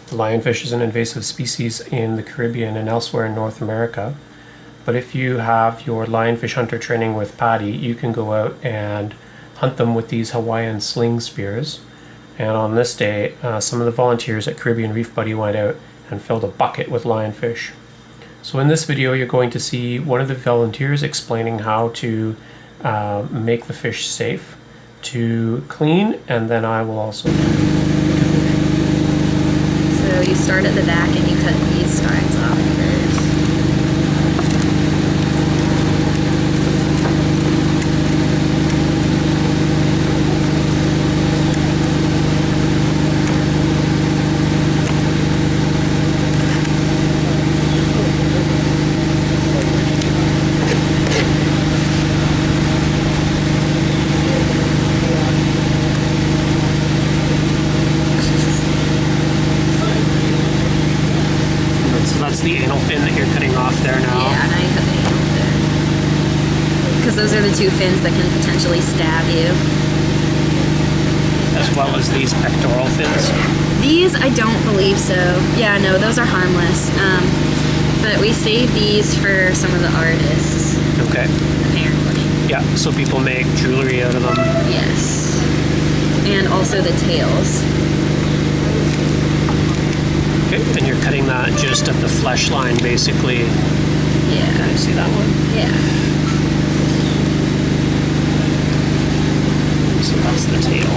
The lionfish is an invasive species in the Caribbean and elsewhere in North America. But if you have your lionfish hunter training with PADI, you can go out and hunt them with these Hawaiian sling spears. And on this day, some of the volunteers at Caribbean Reef Buddy went out and filled a bucket with lionfish. So in this video, you're going to see one of the volunteers explaining how to make the fish safe to clean, and then I will also... So you start at the back and you cut these spines off first. The anal fin that you're cutting off there now. Yeah, now you cut the anal fin. Because those are the two fins that can potentially stab you. As well as these pectoral fins. These, I don't believe so. Yeah, no, those are harmless. But we save these for some of the artists. Okay. Apparently. Yeah, so people make jewelry out of them. Yes. And also the tails. Okay, and you're cutting that just at the flesh line, basically. Yeah. Can I see that one? Yeah. So that's the tail.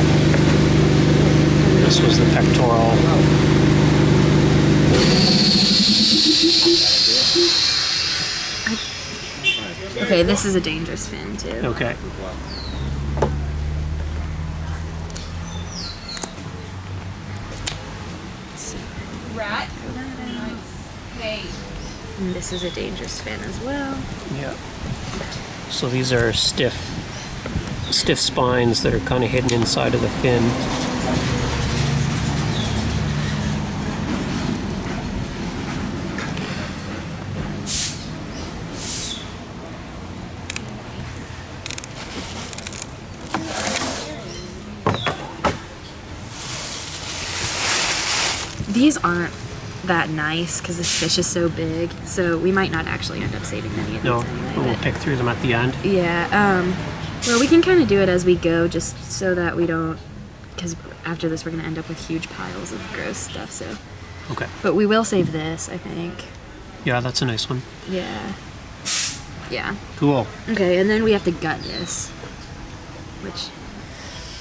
This was the pectoral. Okay, this is a dangerous fin, too. Okay. Rat. Hey. And this is a dangerous fin as well. Yeah. So these are stiff spines that are kind of hidden inside of the fin. These aren't that nice because this fish is so big, so we might not actually end up saving any of these anyway. We'll pick through them at the end. Yeah, well, we can kind of do it as we go, just so that we don't, because after this we're going to end up with huge piles of gross stuff, so. Okay. But we will save this, I think. Yeah, that's a nice one. Yeah. Yeah. Cool. Okay, and then we have to gut this, which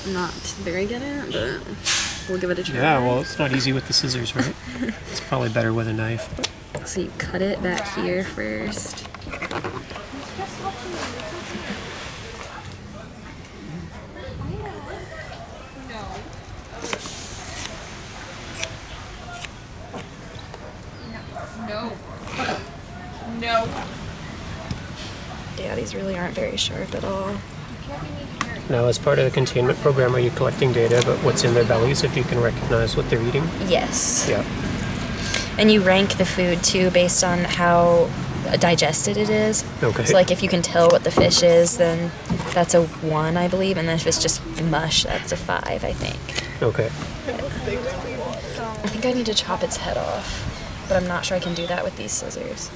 I'm not very good at, but we'll give it a try. Yeah, well, it's not easy with the scissors, right? It's probably better with a knife. So you cut it back here first. No. Yeah, these really aren't very sharp at all. Now, as part of the containment program, are you collecting data about what's in their bellies, if you can recognize what they're eating? Yes. Yeah. And you rank the food too based on how digested it is. Okay. So like if you can tell what the fish is, then that's a 1, I believe, and then if it's just mush, that's a 5, I think. Okay. I think I need to chop its head off, but I'm not sure I can do that with these scissors.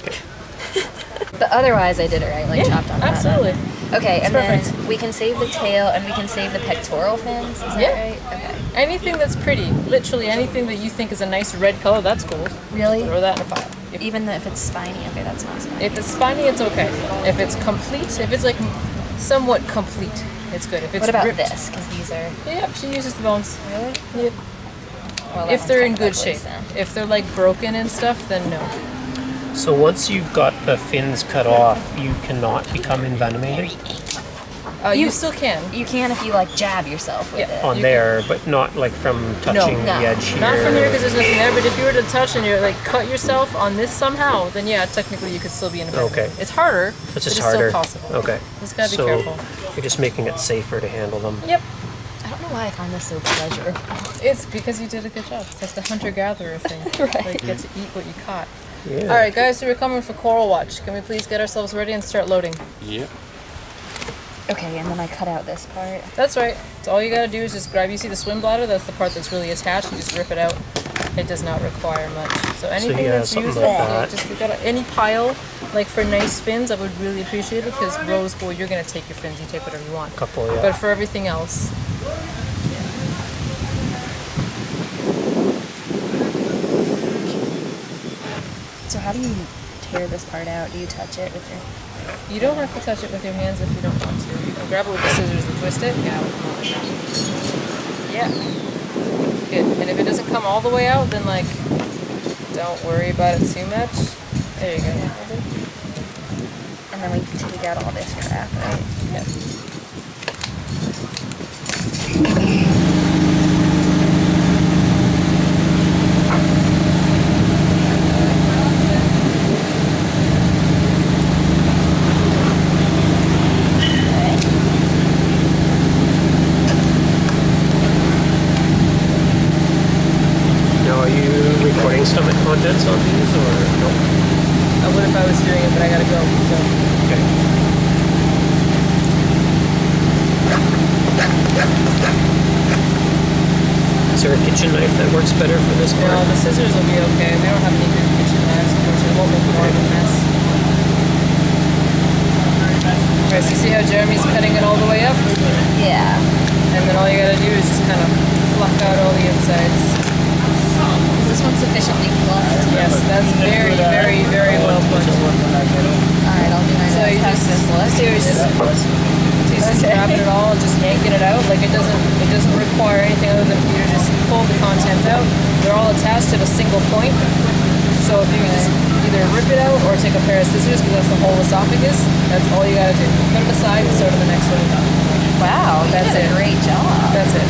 But otherwise I did it right, like chopped on Absolutely. that. Okay, and perfect. then we can save the tail and we can save the pectoral fins, is that right? Okay. Anything that's pretty, literally anything that you think is a nice red color, that's cool. Really? Throw that in a pile. Even if it's spiny, okay, that's not spiny. If it's spiny, it's okay. If it's complete, if it's like somewhat complete, it's good. If it's What about ripped, this? Because these are... Yep, she uses the bones. Really? Yep. Well, If they're in good ugly, shape. so. If they're like broken and stuff, then no. So once you've got the fins cut off, you cannot become envenomated? You still can. You can if you like jab yourself with it. On there, but not like from touching the edge here. Not from there because there's nothing there, but if you were to touch and you're like cut yourself on this somehow, then yeah, technically you could still be in a bed. Okay. It's harder, It's but just it's harder. still possible. Okay. Just gotta be So careful. you're just making it safer to handle them. Yep. I don't know why I find this so pleasurable. It's because you did a good job. It's like the hunter-gatherer thing. Right. Like you get to eat what you caught. Yeah. All right, guys, so we're coming for Coral Watch. Can we please get ourselves ready and start loading? Yep. Okay, and then I cut out this part. That's right. So all you gotta do is just grab, you see the swim bladder? That's the part that's really attached. You just rip it out. It does not require much. So anything yeah, that's something usable, like that. just we got any pile, like for nice fins, I would really appreciate it because rose gold, you're gonna take your fins, you take whatever you want. Couple, yeah. But for everything else, So how do you tear this part out? Do you touch it with your... you don't have to touch it with your hands if you don't want to. You can grab it with the scissors and twist it. Yeah. Good. And if it doesn't come all the way out, then like, don't worry about it too much. There you go. And then we take out all this crap, right? Yeah. Now, are you recording stomach contents on these, or no? I would if I was doing it, but I gotta go. So. Okay. Is there a kitchen knife that works better for this part? No, the scissors will be okay. We don't have any good kitchen knives, unfortunately. It won't make more of a mess. Alright, so you see how Jeremy's cutting it all the way up? Yeah. And then all you gotta do is just kind of pluck out all the insides. Is this one sufficiently fluffed? Yes, that's very, very, very well pushed. Alright, I'll do my So you best. just, grabbing it all and just yanking it out. Like it doesn't require anything other than for you to just pull the contents out. They're all attached at a single point. So if you just either rip it out or take a pair of scissors, because that's the whole esophagus, that's all you gotta do. Put it aside and start on the next one. Wow, That's you did it. a great job. That's it.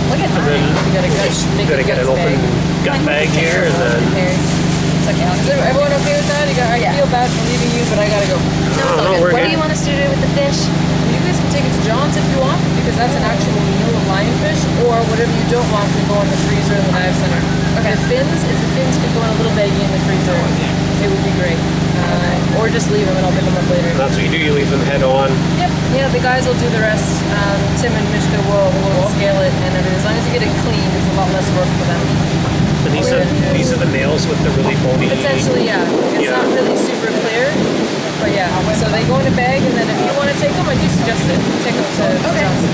Look at And then You gotta you gotta get an open gut bag here, and then It's okay. Is everyone okay with that? I Yeah. feel bad for leaving you, but I gotta go. no, we're What good. do you want us to do with the fish? You guys can take it to John's if you want, because that's an actual meal of lionfish, or whatever you don't want can go in the freezer in the dive center. Okay. If the fins could go in a little baggie in the freezer, it would be great. Or just leave them and I'll pick them up later. And that's what you do. You leave them head on. Yep. Yeah, the guys will do the rest. Tim and Mishka will scale it and everything. As long as you get it clean, it's a lot less work for them. And these are the males with the really bony. Potentially, yeah. It's not really super clear, but yeah. So they go in a bag, and then if you want to take them, I do suggest it. Take them to Johnson.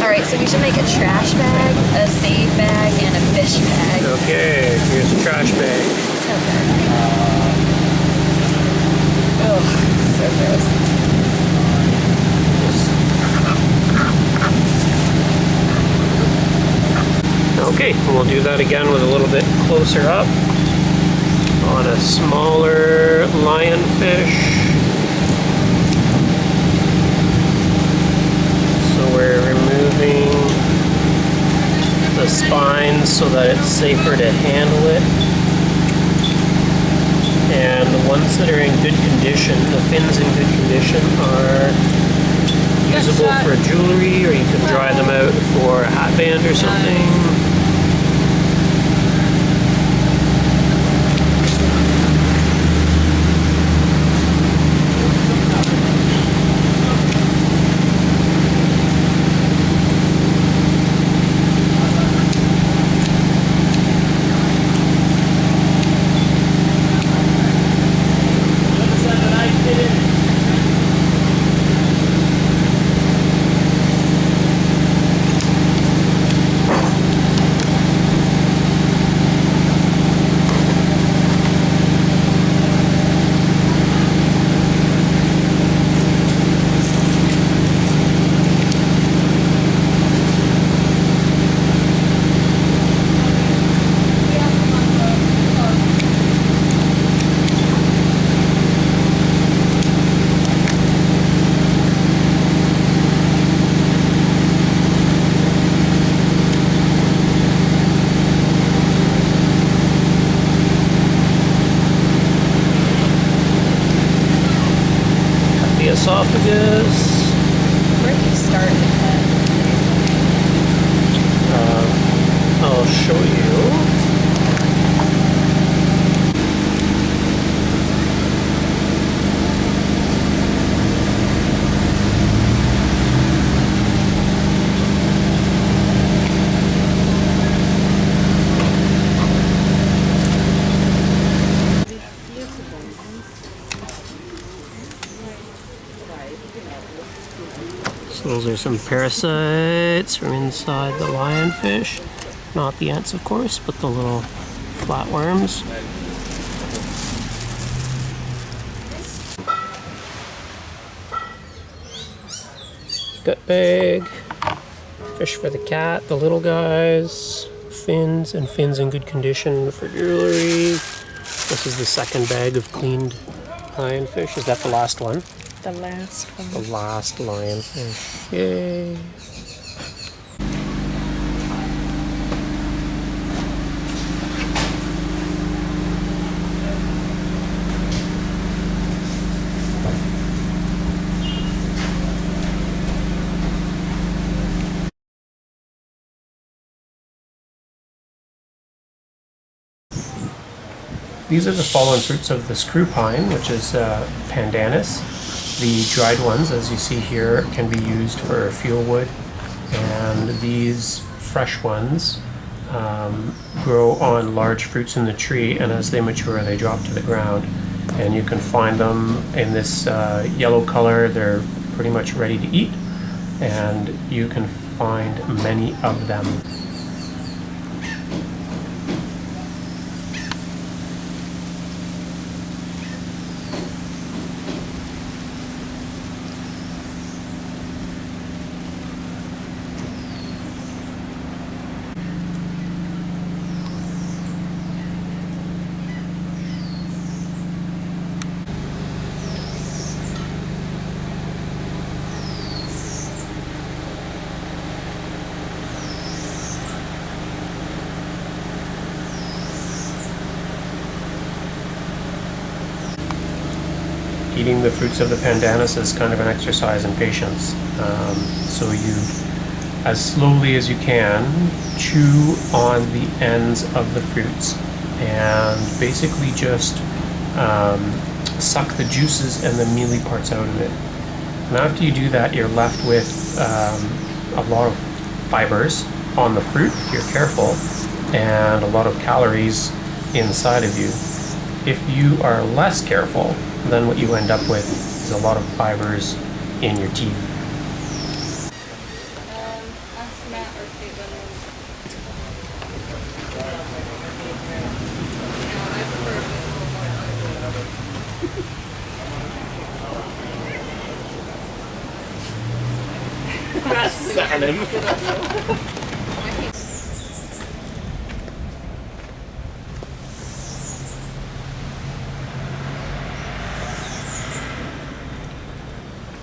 Alright, so we should make a trash bag, a save bag, and a fish bag. Okay, here's a trash bag. Okay. Ugh, so gross. Okay, and we'll do that again with a little bit closer up on a smaller lionfish. So we're removing the spines so that it's safer to handle it. And the ones that are in good condition, the fins in good condition, are usable for jewelry, or you can dry them out for a hat band or something. Esophagus. Where do you start with that? I'll show you. Those are some parasites from inside the lionfish. Not the ants, of course, but the little flatworms. Gut bag. Fish for the cat, the little guys. Fins, and fins in good condition for jewelry. This is the second bag of cleaned lionfish. Is that the last one? The last one. The last lionfish. Yay. These are the fallen fruits of the screw pine, which is Pandanus. The dried ones, as you see here, can be used for fuel wood, and these fresh ones grow on large fruits in the tree, and as they mature they drop to the ground. And you can find them in this yellow color. They're pretty much ready to eat, and you can find many of them. Eating the fruits of the Pandanus is kind of an exercise in patience. So you, as slowly as you can, chew on the ends of the fruits and basically just suck the juices and the mealy parts out of it. And after you do that, you're left with a lot of fibers on the fruit, if you're careful, and a lot of calories inside of you. If you are less careful, then what you end up with is a lot of fibers in your teeth.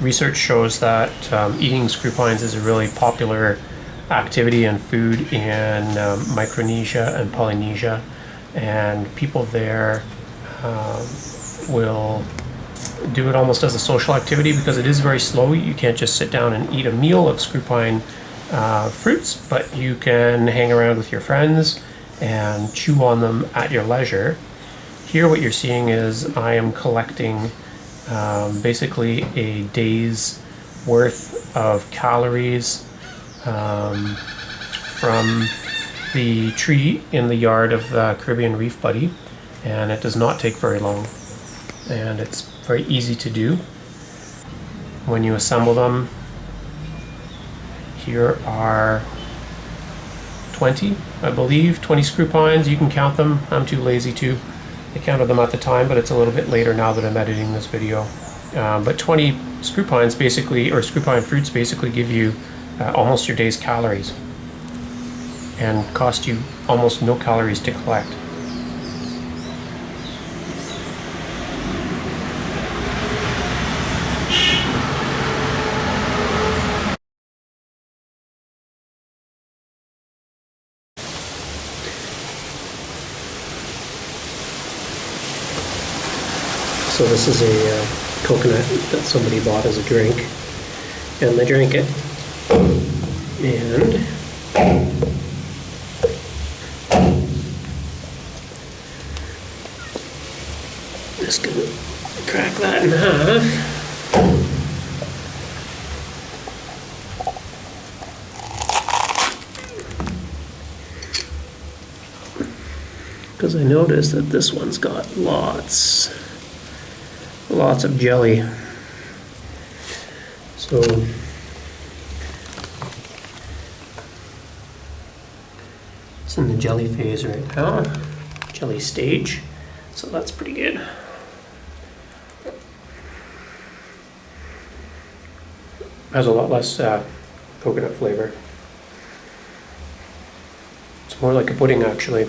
Research shows that eating screw pines is a really popular activity and food in Micronesia and Polynesia, and people there will do it almost as a social activity because it is very slow. You can't just sit down and eat a meal of screw pine fruits, but you can hang around with your friends and chew on them at your leisure. Here what you're seeing is I am collecting basically a day's worth of calories from the tree in the yard of the Caribbean Reef Buddy, and it does not take very long, and it's very easy to do. When you assemble them, here are 20, I believe, 20 screw pines. You can count them. I'm too lazy to. I counted them at the time, but it's a little bit later now that I'm editing this video. But 20 screw pines basically, or screw pine fruits basically give you almost your day's calories and cost you almost no calories to collect. So this is a coconut that somebody bought as a drink, and they drank it, and just gonna crack that in half. Because I noticed that this one's got lots of jelly. So It's in the jelly phase right now, jelly stage, so that's pretty good. Has a lot less coconut flavor. It's more like a pudding actually.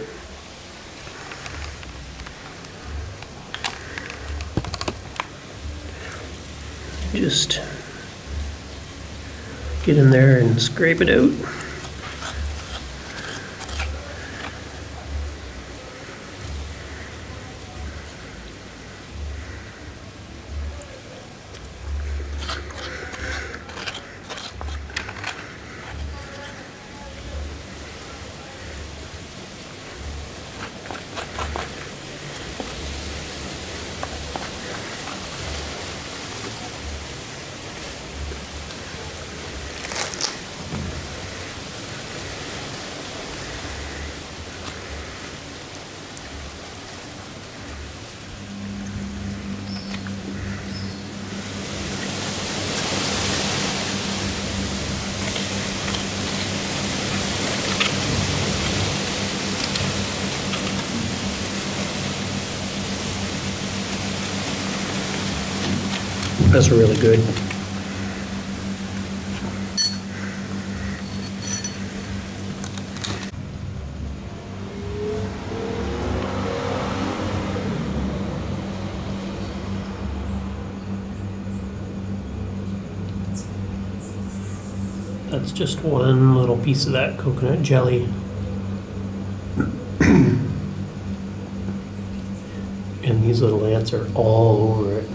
Just get in there and scrape it out. That's really good. That's just one little piece of that coconut jelly. And these little ants are all over it.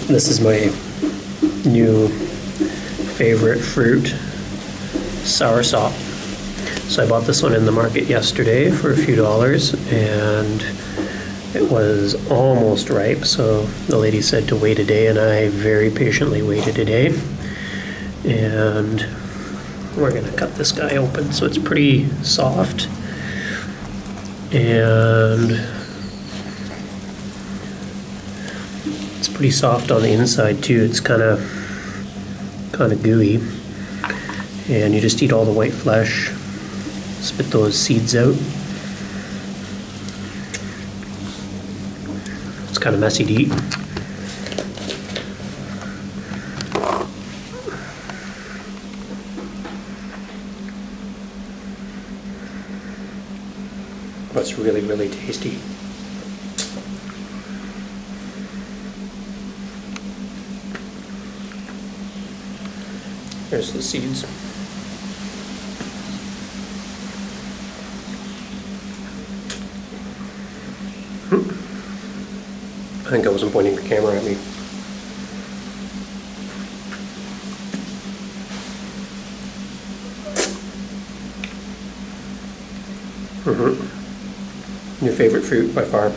This is my new favorite fruit, Soursop. So I bought this one in the market yesterday for a few dollars, and it was almost ripe, so the lady said to wait a day, and I very patiently waited a day. And we're gonna cut this guy open. So it's pretty soft, and it's pretty soft on the inside too. It's kind of gooey, and you just eat all the white flesh, spit those seeds out. It's kind of messy to eat. But it's really, really tasty. There's the seeds. I think I wasn't pointing the camera at me. Your favorite fruit by far.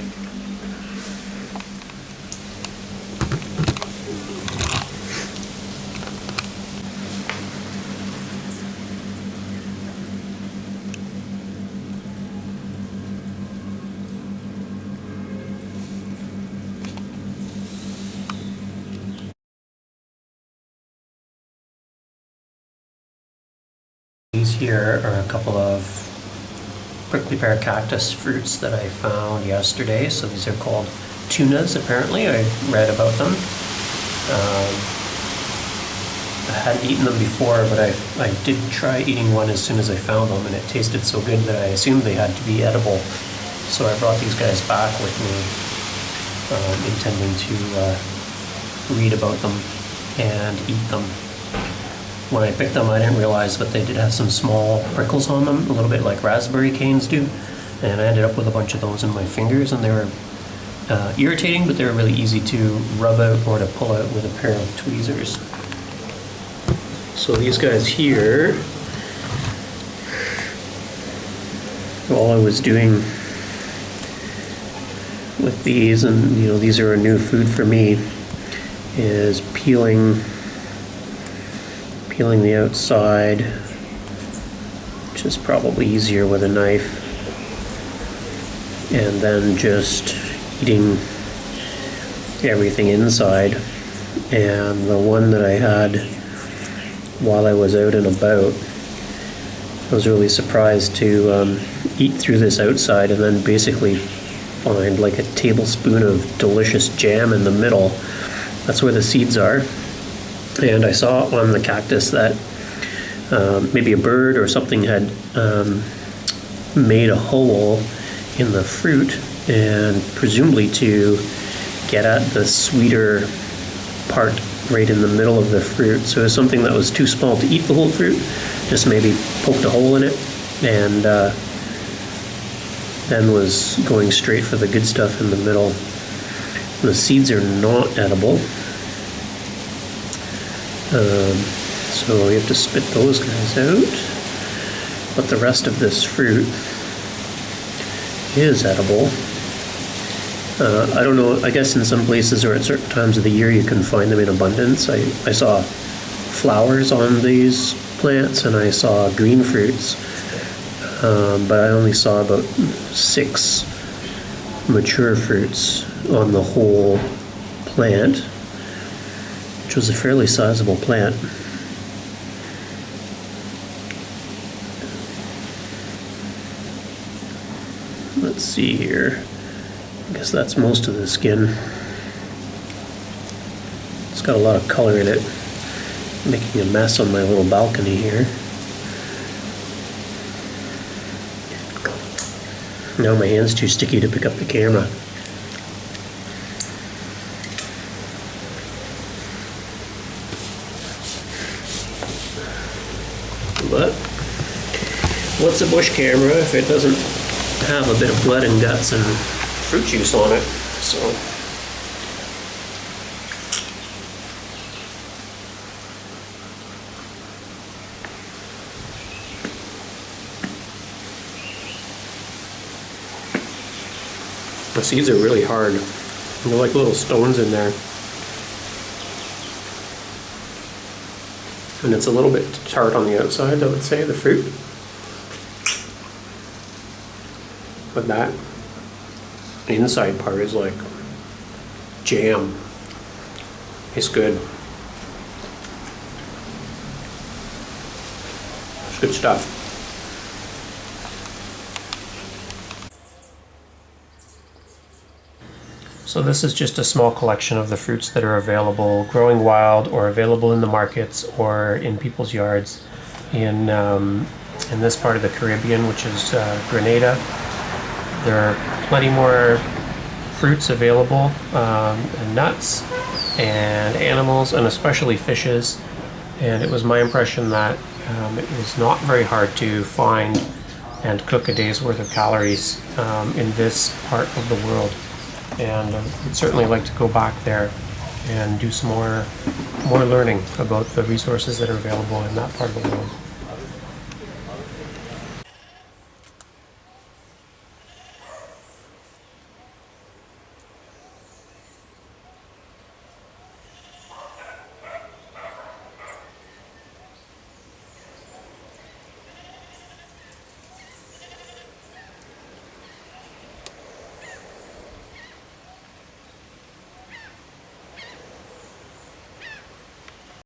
These here are a couple of prickly pear cactus fruits that I found yesterday. So these are called Tunas, apparently. I read about them. I hadn't eaten them before, but I did try eating one as soon as I found them, and it tasted so good that I assumed they had to be edible. So I brought these guys back with me, intending to read about them and eat them. When I picked them, I didn't realize, but they did have some small prickles on them, a little bit like raspberry canes do. And I ended up with a bunch of those in my fingers, and they were irritating, but they were really easy to rub out or to pull out with a pair of tweezers. So these guys here, all I was doing with these, and you know, these are a new food for me, is peeling the outside, which is probably easier with a knife. And then just eating everything inside. And the one that I had while I was out and about, I was really surprised to eat through this outside and then basically find like a tablespoon of delicious jam in the middle. That's where the seeds are. And I saw on the cactus that maybe a bird or something had made a hole in the fruit, and presumably to get at the sweeter part right in the middle of the fruit. So it was something that was too small to eat the whole fruit, just maybe poked a hole in it, and then was going straight for the good stuff in the middle. The seeds are not edible, so you have to spit those guys out. But the rest of this fruit is edible. I don't know, I guess in some places or at certain times of the year you can find them in abundance. I saw flowers on these plants and I saw green fruits, but I only saw about 6 mature fruits on the whole plant, which was a fairly sizable plant. Let's see here. I guess that's most of the skin. It's got a lot of color in it, making a mess on my little balcony here. Now my hand's too sticky to pick up the camera. But what's a bush camera if it doesn't have a bit of blood and guts and fruit juice on it? So the seeds are really hard. They're like little stones in there. And it's a little bit tart on the outside, I would say, the fruit. But that inside part is like jam. It's good. It's good stuff. So this is just a small collection of the fruits that are available growing wild or available in the markets or in people's yards in this part of the Caribbean, which is Grenada. There are plenty more fruits available, and nuts and animals, and especially fishes. And it was my impression that it was not very hard to find and cook a day's worth of calories in this part of the world. And I'd certainly like to go back there and do some more learning about the resources that are available in that part of the world.